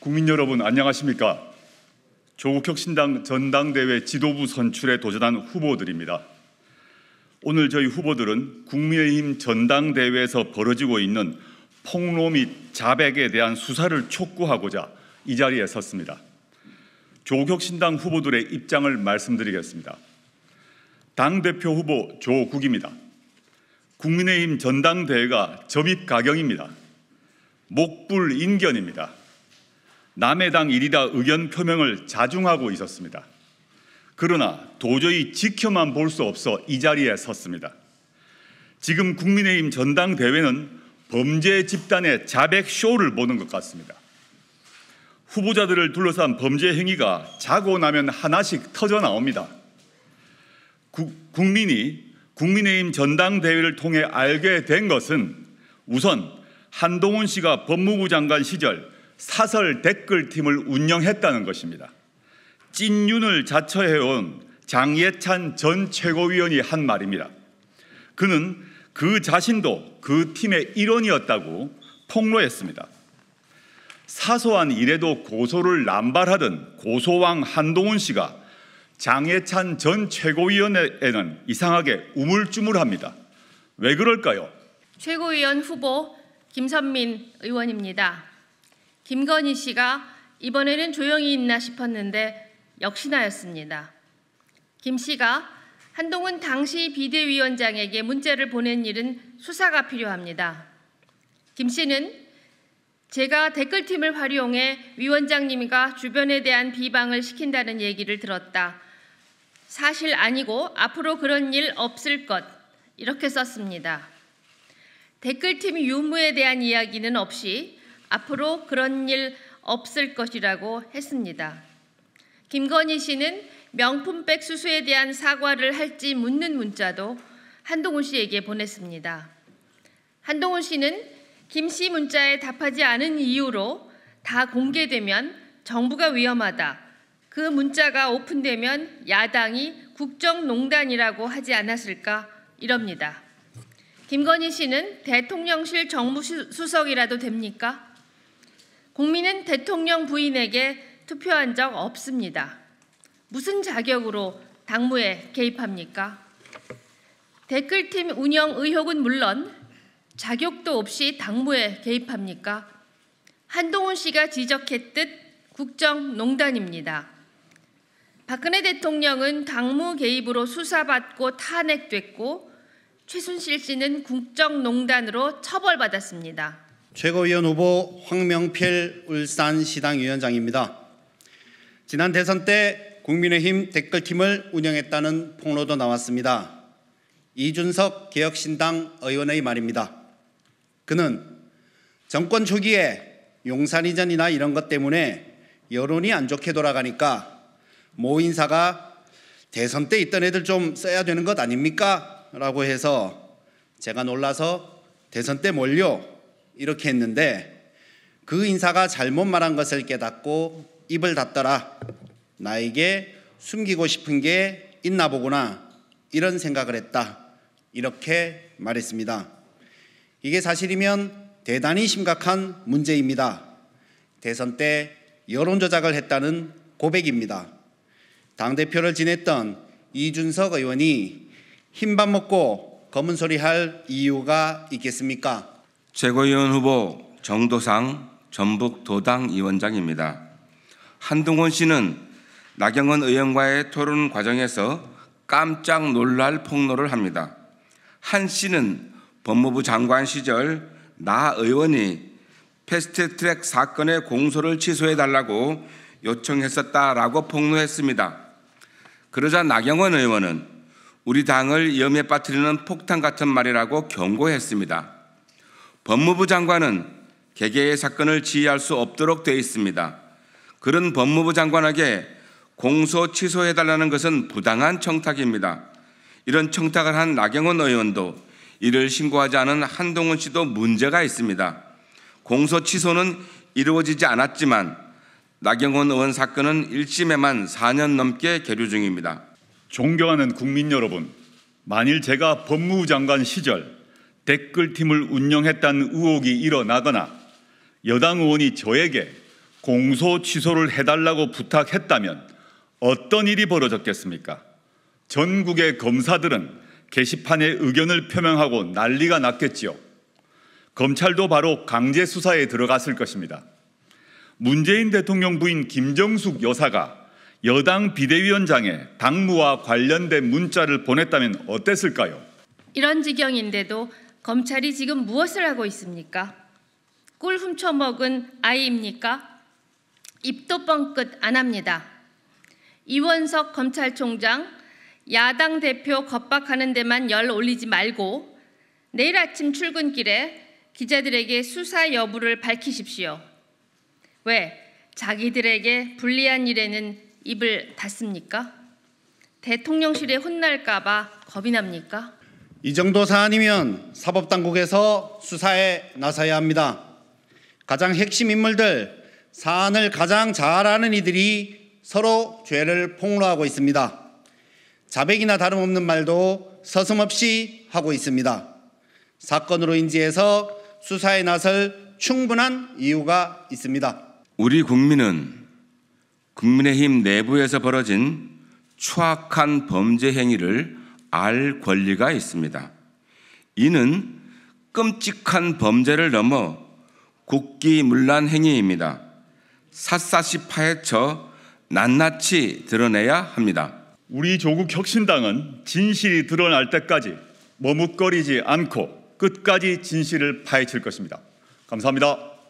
국민 여러분 안녕하십니까? 조국혁 신당 전당대회 지도부 선출에 도전한 후보들입니다. 오늘 저희 후보들은 국민의힘 전당대회에서 벌어지고 있는 폭로 및 자백에 대한 수사를 촉구하고자 이 자리에 섰습니다. 조국혁 신당 후보들의 입장을 말씀드리겠습니다. 당대표 후보 조국입니다. 국민의힘 전당대회가 점입가경입니다. 목불인견입니다. 남의 당 일이다 의견 표명을 자중하고 있었습니다. 그러나 도저히 지켜만 볼 수 없어 이 자리에 섰습니다. 지금 국민의힘 전당대회는 범죄 집단의 자백 쇼를 보는 것 같습니다. 후보자들을 둘러싼 범죄 행위가 자고 나면 하나씩 터져 나옵니다. 국민이 국민의힘 전당대회를 통해 알게 된 것은 우선 한동훈 씨가 법무부 장관 시절 사설 댓글팀을 운영했다는 것입니다. 찐윤을 자처해온 장예찬 전 최고위원이 한 말입니다. 그는 그 자신도 그 팀의 일원이었다고 폭로했습니다. 사소한 일에도 고소를 남발하던 고소왕 한동훈 씨가 장예찬 전 최고위원에는 이상하게 우물쭈물합니다. 왜 그럴까요? 최고위원 후보 김선민 의원입니다. 김건희 씨가 이번에는 조용히 있나 싶었는데 역시나였습니다. 김 씨가 한동훈 당시 비대위원장에게 문자를 보낸 일은 수사가 필요합니다. 김 씨는 제가 댓글팀을 활용해 위원장님과 주변에 대한 비방을 시킨다는 얘기를 들었다. 사실 아니고 앞으로 그런 일 없을 것, 이렇게 썼습니다. 댓글팀 유무에 대한 이야기는 없이 앞으로 그런 일 없을 것이라고 했습니다. 김건희 씨는 명품백 수수에 대한 사과를 할지 묻는 문자도 한동훈 씨에게 보냈습니다. 한동훈 씨는 김 씨 문자에 답하지 않은 이유로 다 공개되면 정부가 위험하다. 그 문자가 오픈되면 야당이 국정농단이라고 하지 않았을까 이럽니다. 김건희 씨는 대통령실 정무수석이라도 됩니까? 국민은 대통령 부인에게 투표한 적 없습니다. 무슨 자격으로 당무에 개입합니까? 댓글팀 운영 의혹은 물론 자격도 없이 당무에 개입합니까? 한동훈 씨가 지적했듯 국정농단입니다. 박근혜 대통령은 당무 개입으로 수사받고 탄핵됐고 최순실 씨는 국정농단으로 처벌받았습니다. 최고위원 후보 황명필 울산시당위원장입니다. 지난 대선 때 국민의힘 댓글팀을 운영했다는 폭로도 나왔습니다. 이준석 개혁신당 의원의 말입니다. 그는 정권 초기에 용산 이전이나 이런 것 때문에 여론이 안 좋게 돌아가니까 모 인사가 대선 때 있던 애들 좀 써야 되는 것 아닙니까? 라고 해서 제가 놀라서 대선 때 뭘요? 이렇게 했는데 그 인사가 잘못 말한 것을 깨닫고 입을 닫더라. 나에게 숨기고 싶은 게 있나 보구나. 이런 생각을 했다. 이렇게 말했습니다. 이게 사실이면 대단히 심각한 문제입니다. 대선 때 여론 조작을 했다는 고백입니다. 당대표를 지냈던 이준석 의원이 흰밥 먹고 검은 소리 할 이유가 있겠습니까? 최고위원 후보 정도상 전북도당위원장입니다. 한동훈 씨는 나경원 의원과의 토론 과정에서 깜짝 놀랄 폭로를 합니다. 한 씨는 법무부 장관 시절 나 의원이 패스트트랙 사건의 공소를 취소해달라고 요청했었다라고 폭로했습니다. 그러자 나경원 의원은 우리 당을 위험에 빠뜨리는 폭탄 같은 말이라고 경고했습니다. 법무부 장관은 개개의 사건을 지휘할 수 없도록 되어 있습니다. 그런 법무부 장관에게 공소 취소해달라는 것은 부당한 청탁입니다. 이런 청탁을 한 나경원 의원도 이를 신고하지 않은 한동훈 씨도 문제가 있습니다. 공소 취소는 이루어지지 않았지만 나경원 의원 사건은 1심에만 4년 넘게 계류 중입니다. 존경하는 국민 여러분, 만일 제가 법무부 장관 시절 댓글팀을 운영했다는 의혹이 일어나거나 여당 의원이 저에게 공소 취소를 해달라고 부탁했다면 어떤 일이 벌어졌겠습니까? 전국의 검사들은 게시판에 의견을 표명하고 난리가 났겠지요. 검찰도 바로 강제 수사에 들어갔을 것입니다. 문재인 대통령 부인 김정숙 여사가 여당 비대위원장에 당무와 관련된 문자를 보냈다면 어땠을까요? 이런 지경인데도 검찰이 지금 무엇을 하고 있습니까? 꿀 훔쳐먹은 아이입니까? 입도 뻥끗 안 합니다. 이원석 검찰총장, 야당 대표 겁박하는 데만 열 올리지 말고 내일 아침 출근길에 기자들에게 수사 여부를 밝히십시오. 왜 자기들에게 불리한 일에는 입을 닫습니까? 대통령실에 혼날까 봐 겁이 납니까? 이 정도 사안이면 사법당국에서 수사에 나서야 합니다. 가장 핵심 인물들, 사안을 가장 잘 아는 이들이 서로 죄를 폭로하고 있습니다. 자백이나 다름없는 말도 서슴없이 하고 있습니다. 사건으로 인지해서 수사에 나설 충분한 이유가 있습니다. 우리 국민은 국민의힘 내부에서 벌어진 추악한 범죄 행위를 알 권리가 있습니다. 이는 끔찍한 범죄를 넘어 국기문란 행위입니다. 샅샅이 파헤쳐 낱낱이 드러내야 합니다. 우리 조국 혁신당은 진실이 드러날 때까지 머뭇거리지 않고 끝까지 진실을 파헤칠 것입니다. 감사합니다.